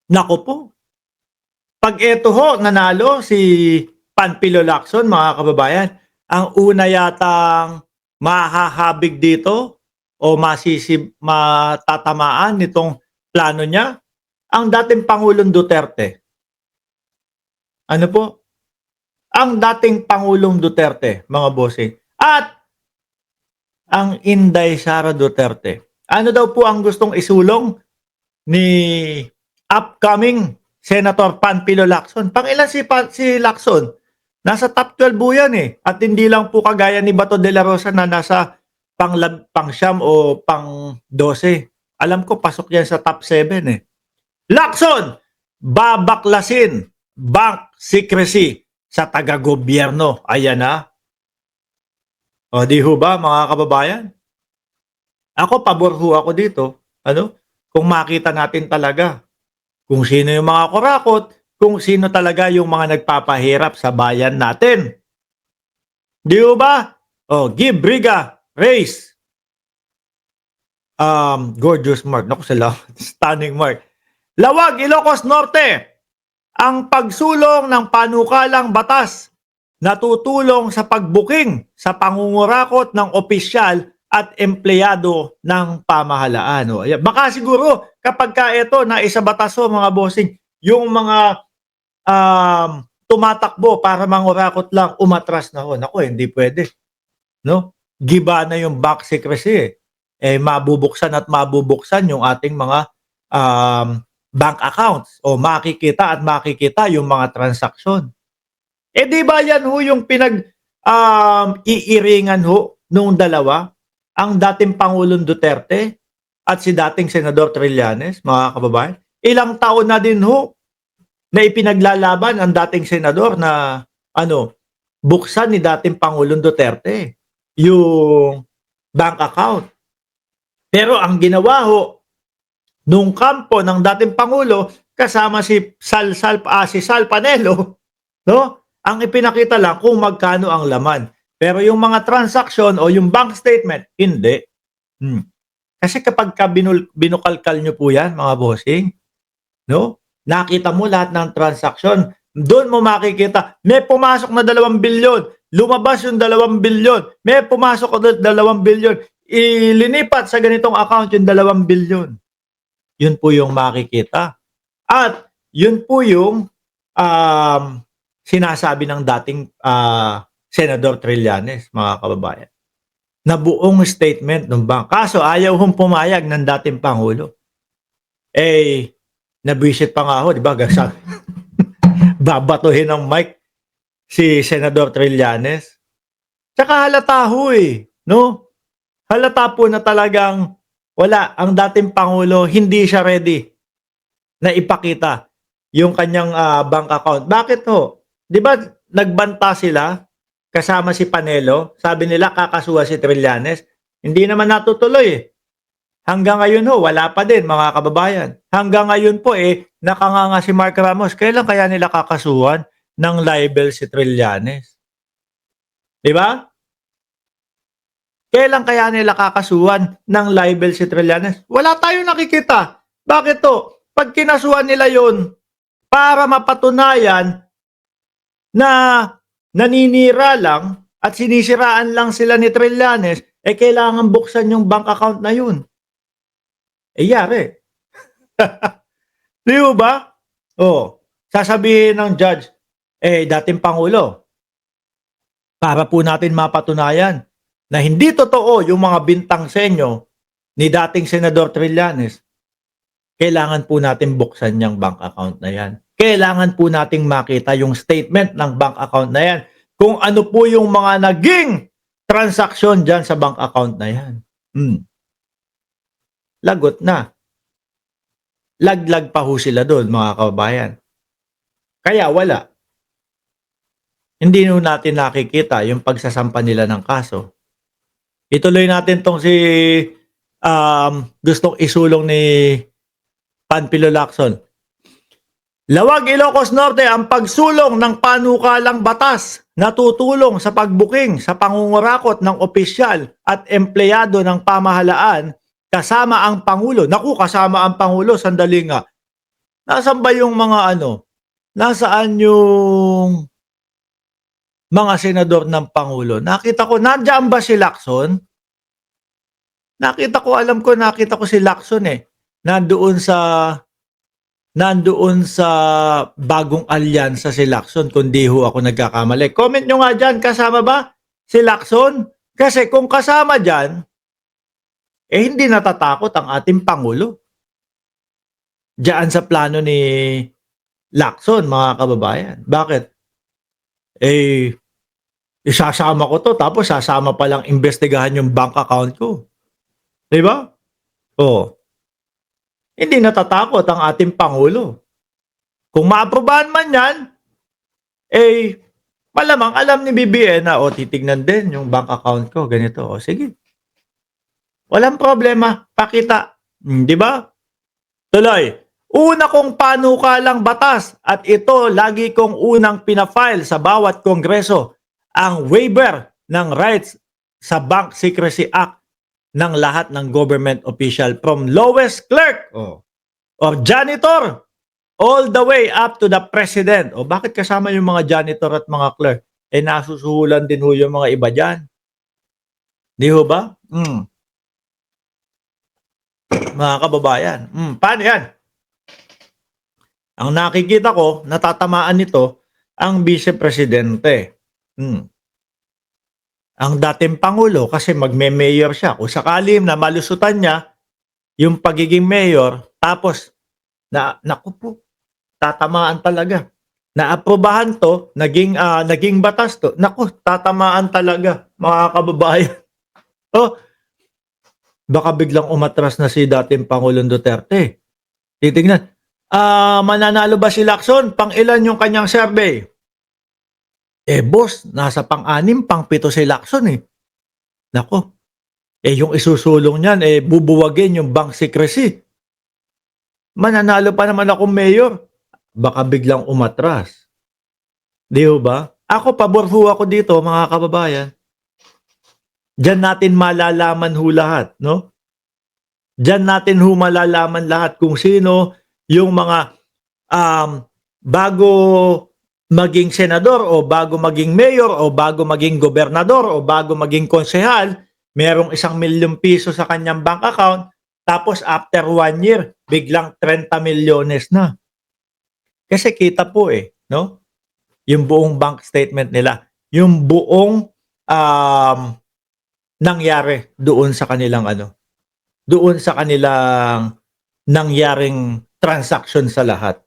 Naku po, 'pag eto ho nanalo si Panfilo Lacson mga kababayan, ang una yatang mahahabig dito o matatamaan nitong plano niya, ang dating Pangulong Duterte. Ano po? Ang dating Pangulong Duterte, mga bossing. At ang Inday Sara Duterte. Ano daw po ang gustong isulong ni upcoming Senator Panfilo Lacson? Pangilan si Lacson? Nasa top 12 po yan eh. At hindi lang po kagaya ni Bato de la Rosa na nasa pang-siyam o pang-12. Alam ko pasok yan sa top 7 eh. Lacson, babaklasin bank secrecy sa taga-gobyerno. Ayan na. O di ho ba mga kababayan? Ako, pabor ho ako dito. Ano? Kung makita natin talaga kung sino yung mga kurakot, kung sino talaga yung mga nagpapahirap sa bayan natin. Di ho ba? O, give Briga, race. Gorgeous Mark. Naku sila. Stunning Mark. Lawag, Ilocos Norte. Ang pagsulong ng panukalang batas na tutulong sa pagbuking sa pangungurakot ng opisyal at empleyado ng pamahalaan. O, ayan. Baka siguro kapag ka ito na isa batas ho, mga bossing, yung mga tumatakbo para mangurakot lang, umatras na ho. Naku, hindi pwede. No? Giba na yung bank secrecy. Mabubuksan at mabubuksan yung ating mga bank accounts o makikita at makikita yung mga transaksyon. Di ba yan ho yung iiringan ho nung dalawa, ang dating Pangulong Duterte at si dating Senador Trillanes, mga kababayan? Ilang taon na din ho na ipinaglalaban ang dating senador na buksan ni dating Pangulong Duterte yung bank account. Pero ang ginawa ho nung kampo ng dating Pangulo kasama si Sal Panelo, no? Ang ipinakita lang kung magkano ang laman. Pero yung mga transaksyon o yung bank statement, hindi. Kasi kapag binukalkal nyo po yan, mga bossing, no? Nakita mo lahat ng transaksyon, doon mo makikita, may pumasok na 2 bilyon, lumabas yung 2 bilyon, may pumasok na 2 bilyon, ilinipat sa ganitong account yung 2 bilyon. Yun po yung makikita. At yun po yung sinasabi ng dating Senador Trillanes, mga kababayan, na buong statement ng bank. Kaso ayaw hong pumayag ng dating Pangulo. Nabwisit pa nga ako, di ba? Babatuhin ng mic si Senador Trillanes. Tsaka halata ho no? Halata po na talagang wala, ang dating Pangulo, hindi siya ready na ipakita yung kanyang bank account. Bakit ho? Di ba nagbanta sila kasama si Panelo? Sabi nila kakasuha si Trillanes. Hindi naman natutuloy eh. Hanggang ngayon ho, wala pa din mga kababayan. Hanggang ngayon po nakanganga si Mark Ramos. Kailan kaya nila kakasuhan ng libel si Trillanes? Di ba? Kailan kaya nila kakasuhan ng libel si Trillanes? Wala tayong nakikita. Bakit to? Pag kinasuhan nila yon para mapatunayan na naninira lang at sinisiraan lang sila ni Trillanes, kailangan buksan yung bank account na yun. Yari. Di ba? Sasabihin ng judge, dating Pangulo, para po natin mapatunayan na hindi totoo yung mga bintang senyo ni dating Senador Trillanes, kailangan po natin buksan yung bank account na yan. Kailangan po nating makita yung statement ng bank account na yan. Kung ano po yung mga naging transaksyon dyan sa bank account na yan. Lagot na. Laglag pa ho sila doon, mga kababayan. Kaya wala. Hindi ho natin nakikita yung pagsasampa nila ng kaso. Ituloy natin tong si gustong isulong ni Panfilo Lacson. Lawag, Ilocos Norte, ang pagsulong ng panukalang batas na tutulong sa pagbuking sa pangungurakot ng opisyal at empleyado ng pamahalaan kasama ang Pangulo. Naku, kasama ang Pangulo, sandali nga. Nasaan ba yung mga ano, nasaan yung mga senador ng Pangulo? Nakita ko, nandiyan ba si Lacson? Nakita ko, alam ko, nakita ko si Lacson eh. Nandoon sa bagong alyansa si Lacson, kung di ho ako nagkakamali. Comment nyo nga dyan, kasama ba si Lacson? Kasi kung kasama dyan, hindi natatakot ang ating Pangulo. Diyan sa plano ni Lacson, mga kababayan. Bakit? Isasama ko to, tapos sasama palang investigahan yung bank account ko. Diba? Oh. Hindi natatakot ang ating Pangulo. Kung maaprobahan man yan, malamang alam ni BBM na, titignan din yung bank account ko, ganito. Sige. Walang problema, pakita. Di ba? Tuloy. Una kong panukalang batas at ito lagi kong unang pinafile sa bawat kongreso ang waiver ng rights sa Bank Secrecy Act ng lahat ng government official from lowest clerk or janitor all the way up to the president. Bakit kasama yung mga janitor at mga clerk? Nasusuhulan din ho yung mga iba dyan. Di ho ba? Mga kababayan. Paano yan? Ang nakikita ko, natatamaan nito ang vice-presidente. Ang dating Pangulo, kasi magme-mayor siya. Kung sakali na malusutan niya yung pagiging mayor, tapos, naku po, tatamaan talaga. Naaprobahan to, naging batas to, naku, tatamaan talaga, mga kababayan. Baka biglang umatras na si dating Pangulong Duterte. Titignan. Mananalo ba si Lacson? Pang-ilan yung kanyang survey? Boss, nasa pang-6, pang-7 si Lacson eh. Nako. Yung isusulong niyan, bubuwagin yung bank secrecy. Mananalo pa naman akong mayor. Baka biglang umatras. Di ba? Ako, pabor ho ako dito, mga kababayan. Diyan natin malalaman ho lahat, no? Diyan natin ho malalaman lahat kung sino yung mga bago maging senador o bago maging mayor o bago maging gobernador o bago maging konsehal, merong 1 milyong piso sa kanyang bank account, tapos after 1 year, biglang 30 milyones na. Kasi kita po no? Yung buong bank statement nila, yung buong nangyari doon sa kanilang doon sa kanilang nangyaring transaction sa lahat.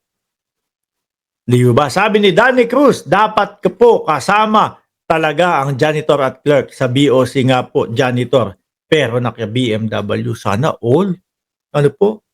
Di ba? Sabi ni Danny Cruz, dapat po kasama talaga ang janitor at clerk. Sa BOC nga po, janitor. Pero naka BMW, sana all. Ano po?